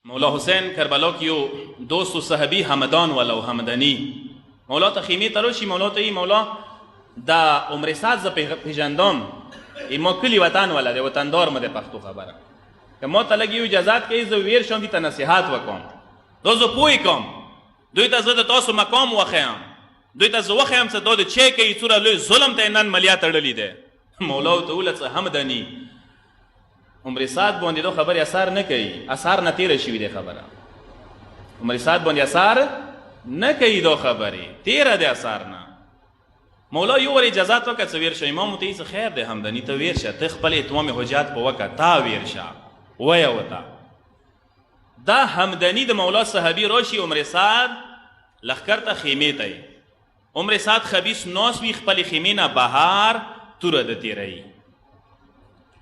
مولا حسین کربلا کې یو دوست و صحابي همدان والا و همدني مولا ته خیمې ته راشي. مولا ته مولا دا عمر سعد زه پېژندم، ما کلي وطن والا دی، وطندار مې د پښتو خبره که ما ته لږ یو اجازات کوي زه ویر شم دي ته نصیحت وکړم، دا زه پوه کړم، دوی ته زه د تاسو مقام وښیم، دوی ته زه وښیم چې دا د چی کوي څومره لوی ظلم ته یې نن ملیا تړلی دی. مولا ورته وویل څه همدني عمر سعد باندې دا خبرې اثر نه کوي، اثر نه تېره شوي دی خبره، عمر سعد باندې اثر نه کوي دا خبرې، تېره دی اثر نه. مولا یو ور اجازات وکړه څه ویر شه. امام ورته وایي څه خیر دی همدني ته ویر شه، ته خپل اتمام حجات په وکړه، تا ویر شه ویه ورته. دا همدني د مولا صحابي راشي عمر سعد لښکر ته خیمې ته عمر سعد خبیث ناست وي، خپلې خیمې نه بهر توره ده تېروي،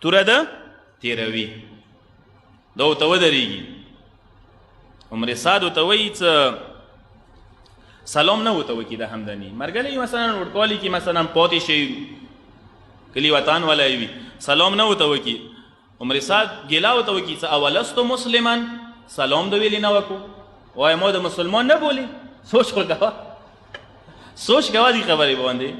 توره ده تېروي، دا ورته ودرېږي. عمر سعد ورته وایي څه سلام نه ورته وکړي د همدني مرګلی مثلا وړکوالي کې مثلا پاتې شي کلي وطن والا وي، سلام نه ورته وکړي. عمر سعد ګیله ورته وکړي څه اولستو مسلمان، سلام د ویلې نه وکړو، وایي ما د مسلمان نه بولي. سوچ وکړه، سوچ کوه دې خبرې باندې.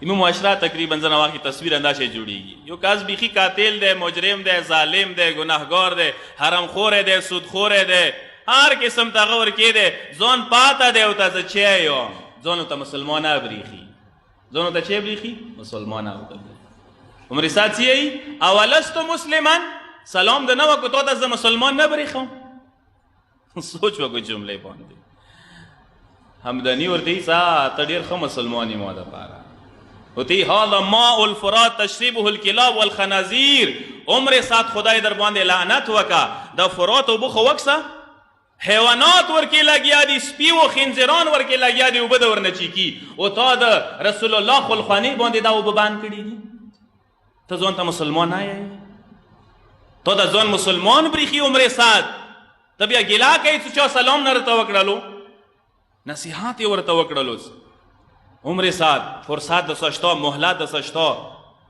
زموږ معاشره تقریبا زه نوا کې تصویر انداسې جوړېږي، یو کس بیخي قاتل دی، مجرم دی، ظالم دی، ګناهګار دی، حرامخوری دی، سودخوری دی، هر قسم ته هغه ورکې دی، ځان پاته دی ورته زه چی یم، ځان ورته مسلمانه برېښي، ځان ورته چی برېښي مسلمانه ورته برېښي. عمر سعد څه یایي اولستو مسلمان، سلام د نه وکړو تا ته زه مسلمان نه برېښم. سوچ وکړو جملې باندې. همدني ورته وایي ته ډېر ښه مسلمان یې ما دپاره، ورته وایي هذا ماء الفرات تشربه الکلاب والخنازیر. عمر سعد خدای در باندې لعنت وکړه، د فرات اوبه خو وکسه، حیوانات ورکې لګیا دي، سپي و خنزیران ورکې لګیا دي، اوبه د ورنه چیکي، او تا د رسول الله خلخانې باندې دا اوبه بند کړي دي. ته ځان ته مسلمان نه یې، تا د ځان مسلمان برېښي. عمر سعد ته بیا ګیله کوي چې چا سلام نه درته وکړلو، نصیحت یې ورته وکړلو. عمر سعد فرصت دسه شته، مهلت دسه شته،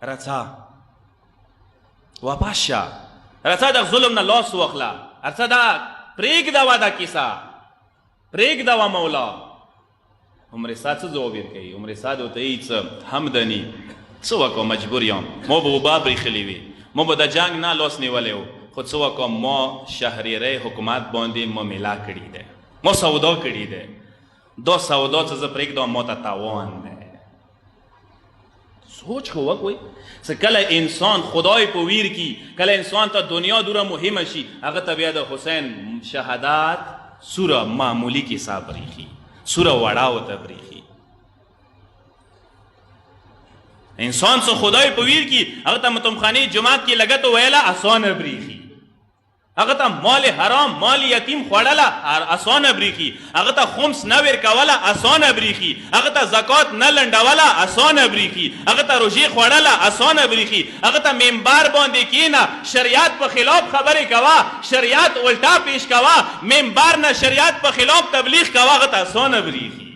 رڅه واپس شه، رڅه د ظلم نه لاس واخله، رڅه دا پرېږده وه دا کیسه، پرېږده وه مولا. عمر سعد څه ځواب ورکوي؟ عمر سعد ورته وایي څه همدني څه وکړو مجبور یم، ما به اوبه برېښلې وي، ما به د جنګ نه لاس نیولی و، خو څه وکړم ما شهریری حکومت باندې معامله کړې ده، ما سودا کړې ده، دا سودا چې زه پرېږدم ما ته تاوان دی. سوچ خو وکړئ چې کله انسان خدای په ویر کی، کله انسان ته دنیا دوره مهمه شي، هغه ته بیا د حسین شهادت سوره معمولی کیسه برېښي، سوره وړه ورته برېښي. انسان څه خدای په ویر کی، هغه ته متمخانې جماعت کې لګت ویله اسانه برېښي، هغه ته مال حرام مال یتیم خوړله اسانه برېښي، هغه ته خمس نه ورکوله اسانه برېښي، هغه ته زکات نه لنډوله اسانه برېښي، هغه ته روژې خوړله اسانه برېښي، هغه ته منبر باندې کښېنه شریعت په خلاف خبرې کوه، شریعت الټا پیش کوه، منبر نه شریعت په خلاف تبلیغ کوه، هغه ته اسانه برېښي.